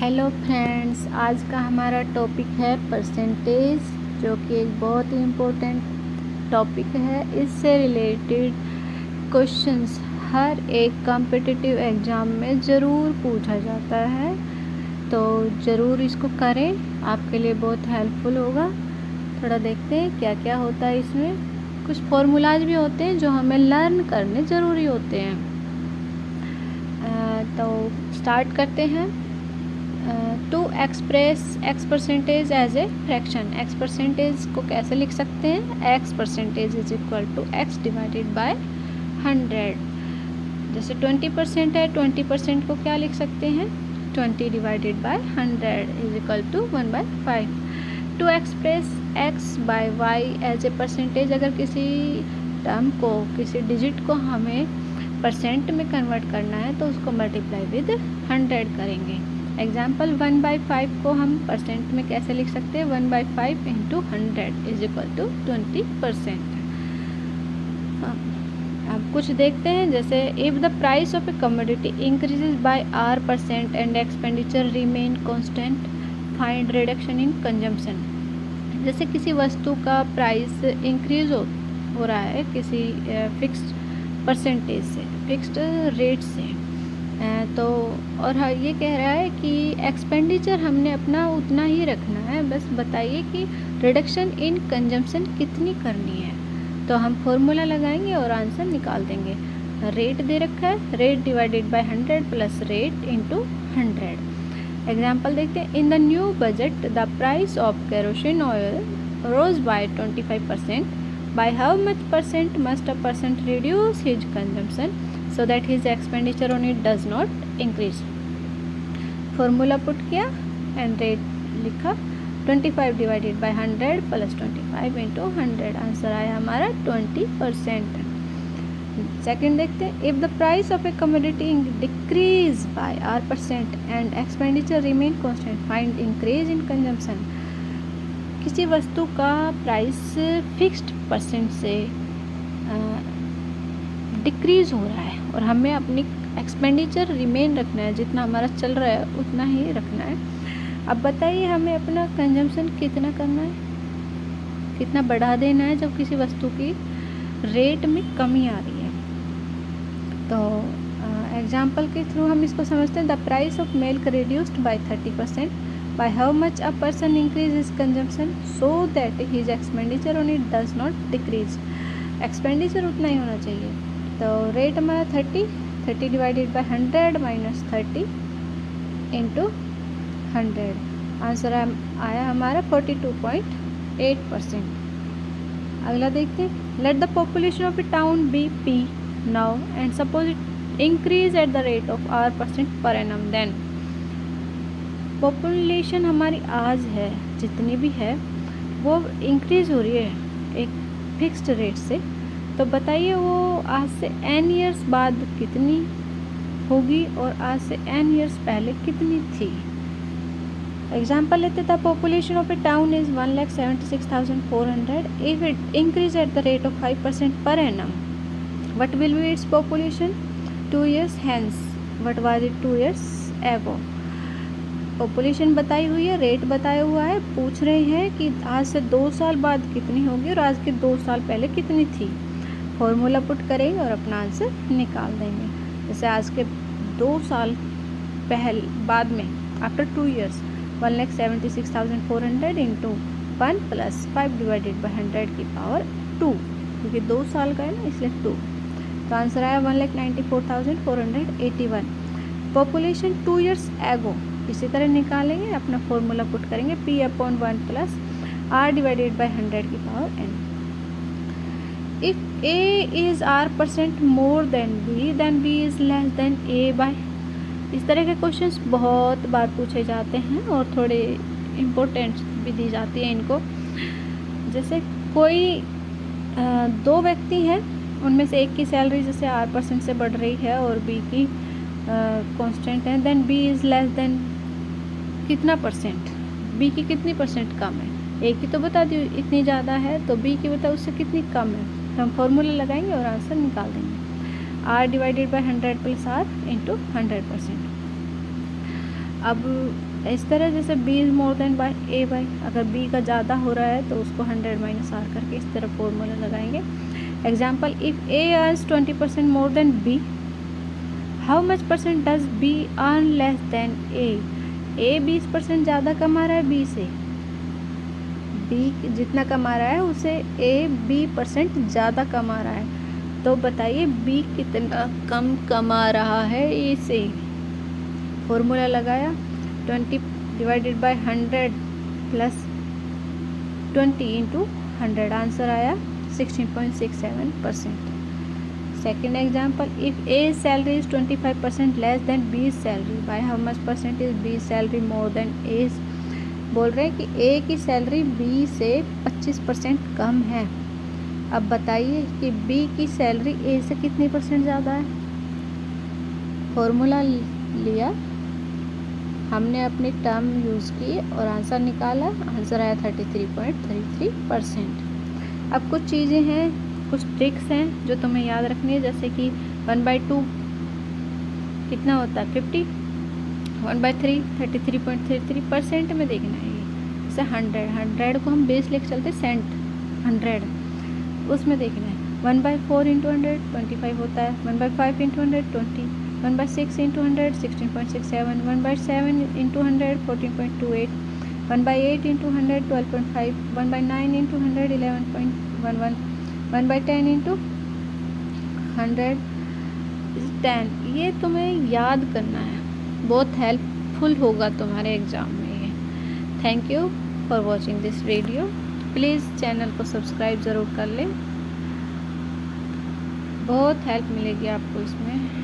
Hello friends, आज का हमारा टॉपिक है परसेंटेज, जो कि एक बहुत ही इम्पोर्टेंट टॉपिक है। इससे रिलेटेड क्वेश्चंस हर एक कॉम्पिटिटिव एग्ज़ाम में ज़रूर पूछा जाता है, तो ज़रूर इसको करें, आपके लिए बहुत हेल्पफुल होगा। थोड़ा देखते हैं क्या क्या होता है इसमें। कुछ फॉर्मूलाज भी होते हैं जो हमें लर्न करने ज़रूरी होते हैं। तो स्टार्ट करते हैं। To express x percentage as a fraction, x percentage को कैसे लिख सकते हैं? X percentage is equal to x divided by 100। जैसे 20% है, 20% को क्या लिख सकते हैं? 20 divided by 100 is equal to 1/5। To express x by y as a percentage, अगर किसी टर्म को, किसी डिजिट को हमें परसेंट में कन्वर्ट करना है तो उसको मल्टीप्लाई विद 100 करेंगे। एग्जाम्पल 1/5 को हम परसेंट में कैसे लिख सकते हैं? 1/5 इंटू 100 इज इक्वल टू 20%। अब कुछ देखते हैं, जैसे if the price of A commodity increases by R% and expenditure remain constant, find reduction in consumption. जैसे किसी वस्तु का प्राइस इंक्रीज हो रहा है किसी फिक्स्ड परसेंटेज से, फिक्स्ड रेट से, तो और हाँ ये कह रहा है कि एक्सपेंडिचर हमने अपना उतना ही रखना है, बस बताइए कि रिडक्शन इन कंजम्पशन कितनी करनी है। तो हम फॉर्मूला लगाएंगे और आंसर निकाल देंगे। रेट दे रखा है, rate divided by 100 plus rate into 100। Example देखते हैं। In the new budget the price of kerosene oil rose by 25%, by how much percent must a person reduce his consumption so that his expenditure on it does not increase। Formula put किया and rate लिखा, 25 divided by 100 plus 25 into 100, answer आया हमारा 20%। Second देखते हैं। If the price of A commodity decrease by R% and expenditure remain constant, find increase in consumption. किसी वस्तु का price fixed percent से डिक्रीज़ हो रहा है और हमें अपनी एक्सपेंडिचर रिमेन रखना है, जितना हमारा चल रहा है उतना ही रखना है। अब बताइए हमें अपना कंजम्पशन कितना करना है, कितना बढ़ा देना है जब किसी वस्तु की रेट में कमी आ रही है। तो एग्जाम्पल के थ्रू हम इसको समझते हैं। The price of milk reduced by 30%, by how much a person increase his consumption so that his expenditure on it does not decrease। Expenditure उतना ही होना चाहिए। तो रेट हमारा 30 divided by 100 minus 30 into 100, answer आया हमारा 42.8%। अगला देखते हैं। Let the population of a town be P now and suppose it increase at the rate of R% per annum, then population हमारी आज है जितनी भी है वो इंक्रीज़ हो रही है एक फिक्स्ड रेट से, तो बताइए वो आज से n ईयर्स बाद कितनी होगी और आज से n ईयर्स पहले कितनी थी। एग्जाम्पल लेते थे। Population of a town is 1,76,400 if it increase at the rate of 5% per annum, what will be its population 2 years hence, what was it 2 years ago। Population बताई हुई है, रेट बताया हुआ है, पूछ रहे हैं कि आज से 2 साल बाद कितनी होगी और आज के 2 साल पहले कितनी थी। फॉर्मूला पुट करेंगे और अपना आंसर निकाल देंगे। जैसे आज के 2 साल बाद में, after 2 years, 1,76,400 into 1 plus 5 divided by 100 की पावर 2, क्योंकि 2 साल का है ना इसलिए 2, तो आंसर आया 1,94,481। पॉपुलेशन 2 years ago इसी तरह निकालेंगे, अपना फॉर्मूला पुट करेंगे, P/1 plus R divided by 100 की power n। If A is R% more than B is less than A by. इस तरह के क्वेश्चंस बहुत बार पूछे जाते हैं और थोड़े इम्पोर्टेंट भी दी जाती है इनको। जैसे कोई 2 व्यक्ति हैं, उनमें से एक की सैलरी जैसे R% से बढ़ रही है और B की कांस्टेंट है, then B is less than कितना परसेंट, B की कितनी परसेंट कम है। A की तो बता दी इतनी ज़्यादा है, तो B की बताओ उससे कितनी कम है। तो हम फॉर्मूला लगाएंगे और आंसर निकाल देंगे। R divided by 100 plus R into 100%। अब इस तरह जैसे b is more than by a by, अगर b का ज़्यादा हो रहा है तो उसको 100 माइनस r करके इस तरह फॉर्मूला लगाएंगे। Example, if a earns 20% more than b, how much percent does b earn less than a? a 20% ज़्यादा कमा रहा है b से, b जितना कमा रहा है उसे a 20% ज़्यादा कमा रहा है, तो बताइए b कितना कम कमा रहा है a से। फॉर्मूला लगाया, 20 divided by 100 plus 20 into 100, answer आया 16.67%। Second example, if A salary is 25% less than B salary, by how much percent is B salary more than A? बोल रहे हैं कि ए की सैलरी बी से 25% कम है। अब बताइए कि बी की सैलरी ए से कितनी परसेंट ज़्यादा है। फॉर्मूला लिया, हमने अपनी टर्म यूज़ की और आंसर निकाला, आंसर आया 33.33%। अब कुछ चीज़ें हैं, कुछ ट्रिक्स हैं जो तुम्हें याद रखनी है, जैसे कि 1/2 कितना होता है 50, 1/3 33.33% में देखना है। ये जैसे 100 को हम बेस लेके चलते सेंट 100, उसमें देखना है 1/4 इंटू 100 25 होता है, 1/5 into 100 20, 1/6 into 100 16.67, 1/7 into 100 14.28, 1/8 into 100 12.5, 1/9 into 100 11.11, 1/10 into 100 10। ये तुम्हें याद करना है, बहुत हेल्पफुल होगा तुम्हारे एग्ज़ाम में ये। Thank you for watching this video. Please channel को सब्सक्राइब ज़रूर कर लें, बहुत हेल्प मिलेगी आपको इसमें।